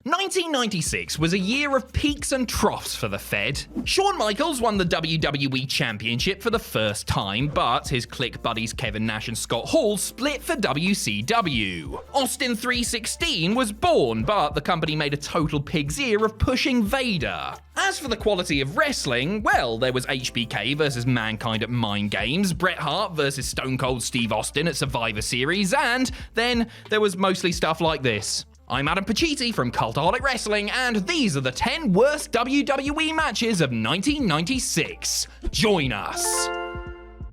1996 was a year of peaks and troughs for the Fed. Shawn Michaels won the WWE Championship for the first time, but his clique buddies Kevin Nash and Scott Hall split for WCW. Austin 316 was born, but the company made a total pig's ear of pushing Vader. As for the quality of wrestling, well, there was HBK versus Mankind at Mind Games, Bret Hart versus Stone Cold Steve Austin at Survivor Series, and then there was mostly stuff like this. I'm Adam Pacitti from Cultaholic Wrestling, and these are the 10 worst WWE matches of 1996. Join us!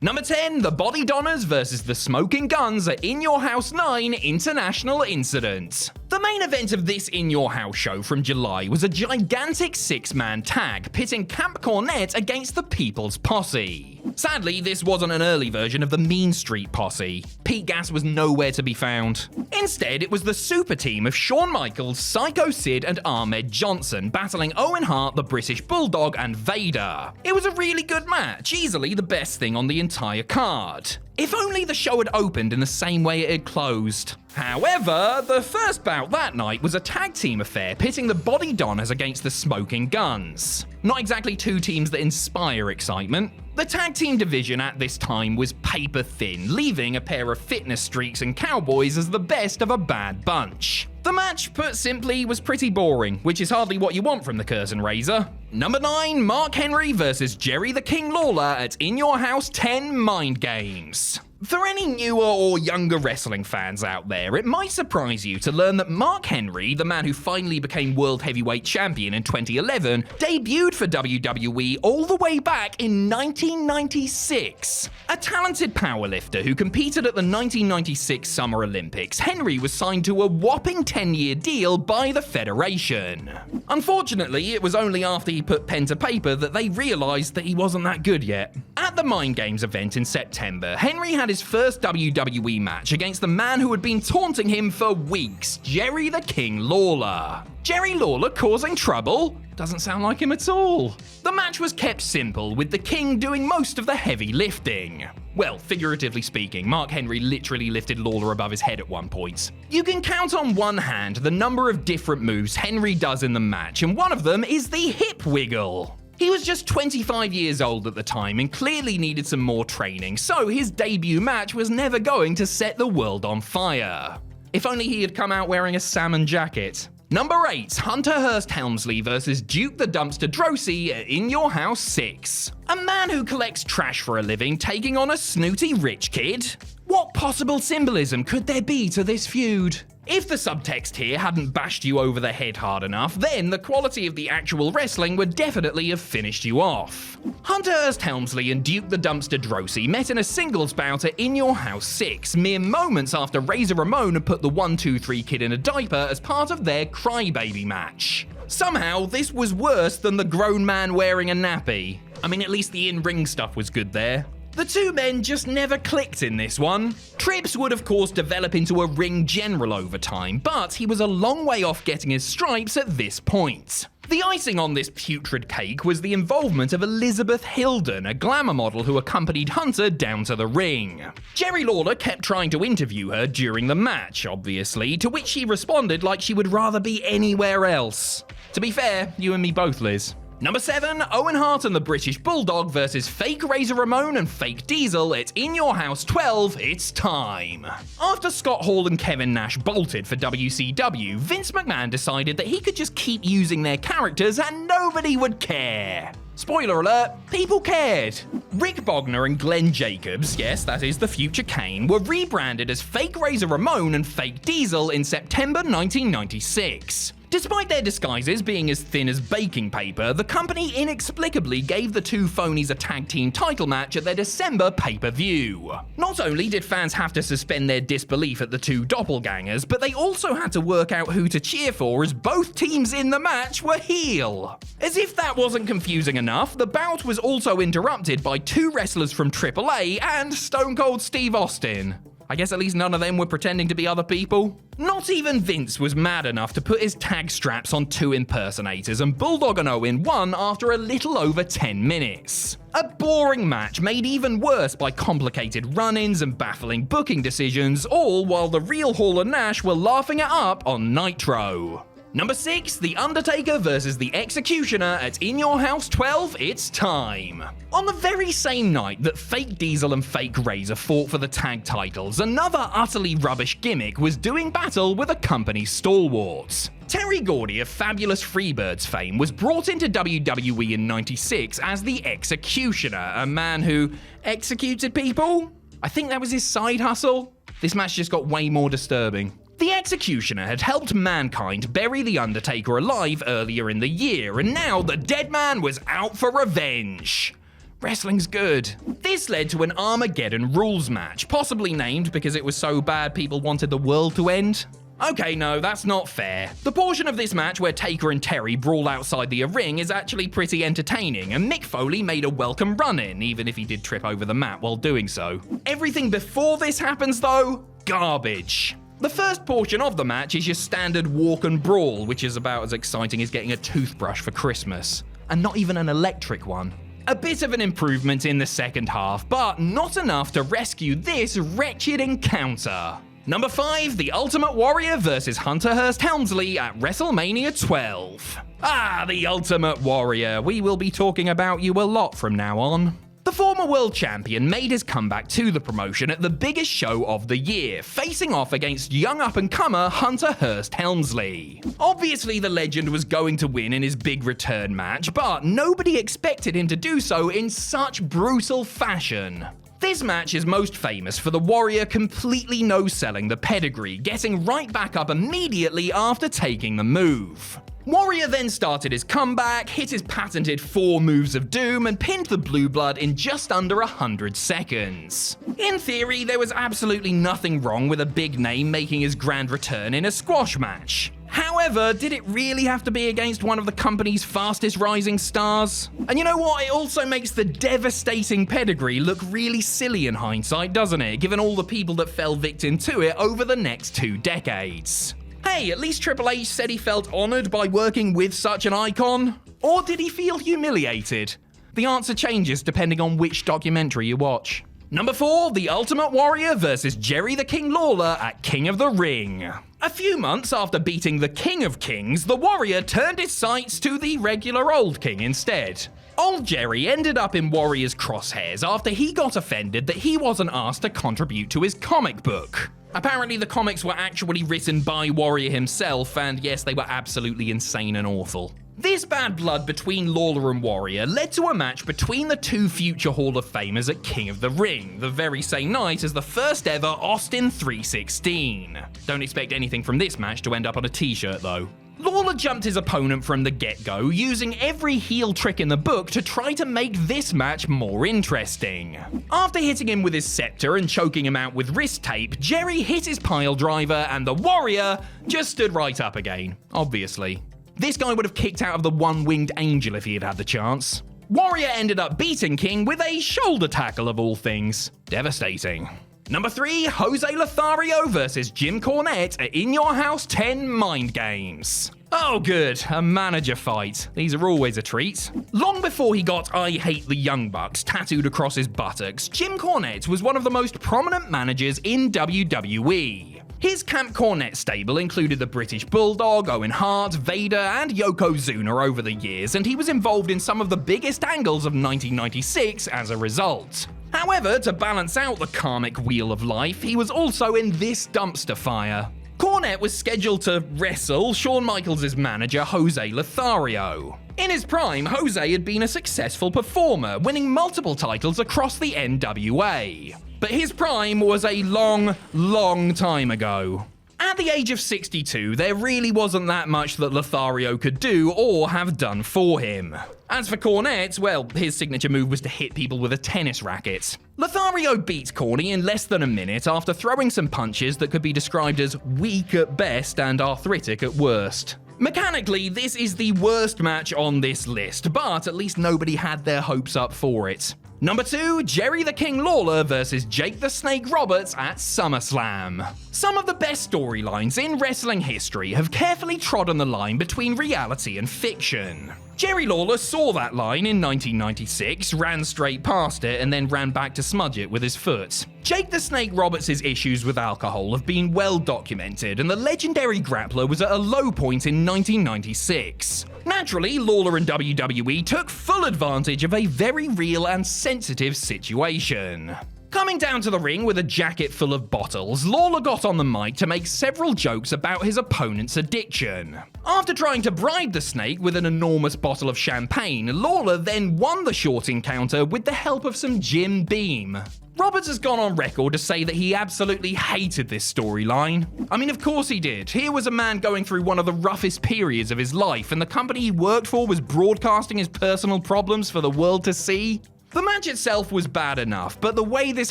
Number 10, the Body Donners versus the Smoking Guns at In Your House 9 International Incident. The main event of this In Your House show from July was a gigantic 6-man tag pitting Camp Cornette against the People's Posse. Sadly, this wasn't an early version of the Mean Street Posse. Pete Gas was nowhere to be found. Instead, it was the super team of Shawn Michaels, Psycho Sid, and Ahmed Johnson battling Owen Hart, the British Bulldog, and Vader. It was a really good match, easily the best thing on the entire card. If only the show had opened in the same way it had closed. However, the first bout that night was a tag team affair pitting the Body Donners against the Smoking Guns. Not exactly two teams that inspire excitement. The tag team division at this time was paper thin, leaving a pair of fitness streaks and cowboys as the best of a bad bunch. The match, put simply, was pretty boring, which is hardly what you want from the Curtain Raiser. Number 9, Mark Henry versus Jerry the King Lawler at In Your House 10 Mind Games. For any newer or younger wrestling fans out there, it might surprise you to learn that Mark Henry, the man who finally became World Heavyweight Champion in 2011, debuted for WWE all the way back in 1996. A talented powerlifter who competed at the 1996 Summer Olympics, Henry was signed to a whopping 10-year deal by the Federation. Unfortunately, it was only after he put pen to paper that they realized that he wasn't that good yet. At the Mind Games event in September, Henry had his first WWE match against the man who had been taunting him for weeks, Jerry the King Lawler. Jerry Lawler causing trouble? Doesn't sound like him at all. The match was kept simple, with the King doing most of the heavy lifting. Well, figuratively speaking, Mark Henry literally lifted Lawler above his head at one point. You can count on one hand the number of different moves Henry does in the match, and one of them is the hip wiggle. He was just 25 years old at the time and clearly needed some more training, so his debut match was never going to set the world on fire. If only he had come out wearing a salmon jacket. Number 8, Hunter Hearst Helmsley versus Duke the Dumpster Droese at In Your House 6. A man who collects trash for a living taking on a snooty rich kid? What possible symbolism could there be to this feud? If the subtext here hadn't bashed you over the head hard enough, then the quality of the actual wrestling would definitely have finished you off. Hunter Hearst Helmsley and Duke the Dumpster Droese met in a singles bout at In Your House 6, mere moments after Razor Ramon had put the 1-2-3 Kid in a diaper as part of their crybaby match. Somehow, this was worse than the grown man wearing a nappy. I mean, at least the in-ring stuff was good there. The two men just never clicked in this one. Trips would of course develop into a ring general over time, but he was a long way off getting his stripes at this point. The icing on this putrid cake was the involvement of Elizabeth Hilden, a glamour model who accompanied Hunter down to the ring. Jerry Lawler kept trying to interview her during the match, obviously, to which she responded like she would rather be anywhere else. To be fair, you and me both, Liz. Number 7, Owen Hart and the British Bulldog versus fake Razor Ramon and fake Diesel at In Your House 12, It's Time. After Scott Hall and Kevin Nash bolted for WCW, Vince McMahon decided that he could just keep using their characters and nobody would care. Spoiler alert, people cared. Rick Bogner and Glenn Jacobs, yes, that is the future Kane, were rebranded as fake Razor Ramon and fake Diesel in September 1996. Despite their disguises being as thin as baking paper, the company inexplicably gave the two phonies a tag team title match at their December pay-per-view. Not only did fans have to suspend their disbelief at the two doppelgangers, but they also had to work out who to cheer for as both teams in the match were heel. As if that wasn't confusing enough, the bout was also interrupted by two wrestlers from AAA and Stone Cold Steve Austin. I guess at least none of them were pretending to be other people. Not even Vince was mad enough to put his tag straps on two impersonators, and Bulldog and Owen won after a little over 10 minutes. A boring match made even worse by complicated run-ins and baffling booking decisions, all while the real Hall and Nash were laughing it up on Nitro. Number 6, The Undertaker versus The Executioner at In Your House 12, It's Time. On the very same night that Fake Diesel and Fake Razor fought for the tag titles, another utterly rubbish gimmick was doing battle with a company stalwarts. Terry Gordy of Fabulous Freebirds fame was brought into WWE in '96 as the Executioner, a man who executed people? I think that was his side hustle. This match just got way more disturbing. The Executioner had helped Mankind bury The Undertaker alive earlier in the year, and now the dead man was out for revenge. Wrestling's good. This led to an Armageddon rules match, possibly named because it was so bad people wanted the world to end. Okay, no, that's not fair. The portion of this match where Taker and Terry brawl outside the ring is actually pretty entertaining, and Mick Foley made a welcome run-in, even if he did trip over the mat while doing so. Everything before this happens, though, garbage. The first portion of the match is your standard walk and brawl, which is about as exciting as getting a toothbrush for Christmas. And not even an electric one. A bit of an improvement in the second half, but not enough to rescue this wretched encounter. Number 5, The Ultimate Warrior versus Hunter Hearst Helmsley at WrestleMania 12. Ah, The Ultimate Warrior. We will be talking about you a lot from now on. The former world champion made his comeback to the promotion at the biggest show of the year, facing off against young up-and-comer Hunter Hearst Helmsley. Obviously, the legend was going to win in his big return match, but nobody expected him to do so in such brutal fashion. This match is most famous for the Warrior completely no-selling the pedigree, getting right back up immediately after taking the move. Warrior then started his comeback, hit his patented 4 moves of doom, and pinned the Blue Blood in just under 100 seconds. In theory, there was absolutely nothing wrong with a big name making his grand return in a squash match. However, did it really have to be against one of the company's fastest rising stars? And you know what? It also makes the devastating pedigree look really silly in hindsight, doesn't it? Given all the people that fell victim to it over the next 2 decades. Hey, at least Triple H said he felt honored by working with such an icon. Or did he feel humiliated? The answer changes depending on which documentary you watch. Number 4, The Ultimate Warrior versus Jerry the King Lawler at King of the Ring. A few months after beating the King of Kings, the Warrior turned his sights to the regular old king instead. Old Jerry ended up in Warrior's crosshairs after he got offended that he wasn't asked to contribute to his comic book. Apparently the comics were actually written by Warrior himself, and yes, they were absolutely insane and awful. This bad blood between Lawler and Warrior led to a match between the 2 future Hall of Famers at King of the Ring, the very same night as the first ever Austin 316. Don't expect anything from this match to end up on a t-shirt though. Lawler jumped his opponent from the get-go, using every heel trick in the book to try to make this match more interesting. After hitting him with his scepter and choking him out with wrist tape, Jerry hit his pile driver and the Warrior just stood right up again, obviously. This guy would have kicked out of the one-winged angel if he had had the chance. Warrior ended up beating King with a shoulder tackle of all things. Devastating. Number 3, Jose Lothario versus Jim Cornette at In Your House 10 Mind Games. Oh good, a manager fight. These are always a treat. Long before he got I Hate the Young Bucks tattooed across his buttocks, Jim Cornette was one of the most prominent managers in WWE. His Camp Cornette stable included the British Bulldog, Owen Hart, Vader, and Yokozuna over the years, and he was involved in some of the biggest angles of 1996 as a result. However, to balance out the karmic wheel of life, he was also in this dumpster fire. Cornette was scheduled to wrestle Shawn Michaels' manager, Jose Lothario. In his prime, Jose had been a successful performer, winning multiple titles across the NWA. But his prime was a long, long time ago. At the age of 62, there really wasn't that much that Lothario could do or have done for him. As for Cornette, well, his signature move was to hit people with a tennis racket. Lothario beat Corny in less than a minute after throwing some punches that could be described as weak at best and arthritic at worst. Mechanically, this is the worst match on this list, but at least nobody had their hopes up for it. Number 2, Jerry the King Lawler versus Jake the Snake Roberts at SummerSlam. Some of the best storylines in wrestling history have carefully trodden the line between reality and fiction. Jerry Lawler saw that line in 1996, ran straight past it, and then ran back to smudge it with his foot. Jake the Snake Roberts' issues with alcohol have been well documented, and the legendary grappler was at a low point in 1996. Naturally, Lawler and WWE took full advantage of a very real and sensitive situation. Coming down to the ring with a jacket full of bottles, Lawler got on the mic to make several jokes about his opponent's addiction. After trying to bribe the Snake with an enormous bottle of champagne, Lawler then won the short encounter with the help of some Jim Beam. Roberts has gone on record to say that he absolutely hated this storyline. I mean, of course he did. Here was a man going through one of the roughest periods of his life, and the company he worked for was broadcasting his personal problems for the world to see. The match itself was bad enough, but the way this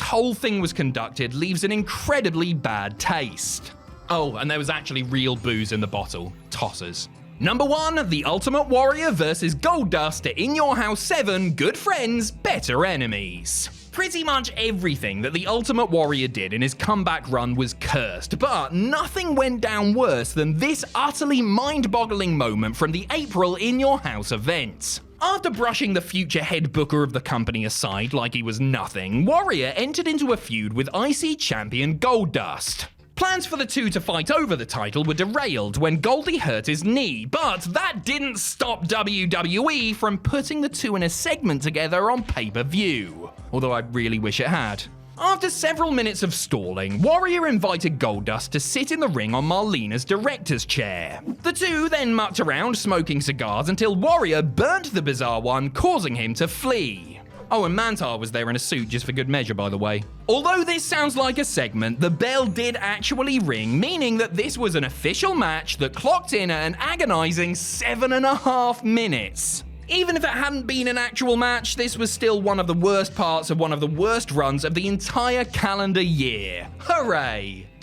whole thing was conducted leaves an incredibly bad taste. Oh, and there was actually real booze in the bottle. Tossers. Number 1, The Ultimate Warrior vs. Goldust at In Your House 7, Good Friends, Better Enemies. Pretty much everything that the Ultimate Warrior did in his comeback run was cursed, but nothing went down worse than this utterly mind-boggling moment from the April In Your House event. After brushing the future head booker of the company aside like he was nothing, Warrior entered into a feud with IC champion Goldust. Plans for the two to fight over the title were derailed when Goldie hurt his knee, but that didn't stop WWE from putting the two in a segment together on pay-per-view. Although I really wish it had. After several minutes of stalling, Warrior invited Goldust to sit in the ring on Marlena's director's chair. The two then mucked around smoking cigars until Warrior burnt the bizarre one, causing him to flee. Oh, and Mantar was there in a suit just for good measure, by the way. Although this sounds like a segment, the bell did actually ring, meaning that this was an official match that clocked in at an agonizing 7.5 minutes. Even if it hadn't been an actual match, this was still one of the worst parts of one of the worst runs of the entire calendar year. Hooray!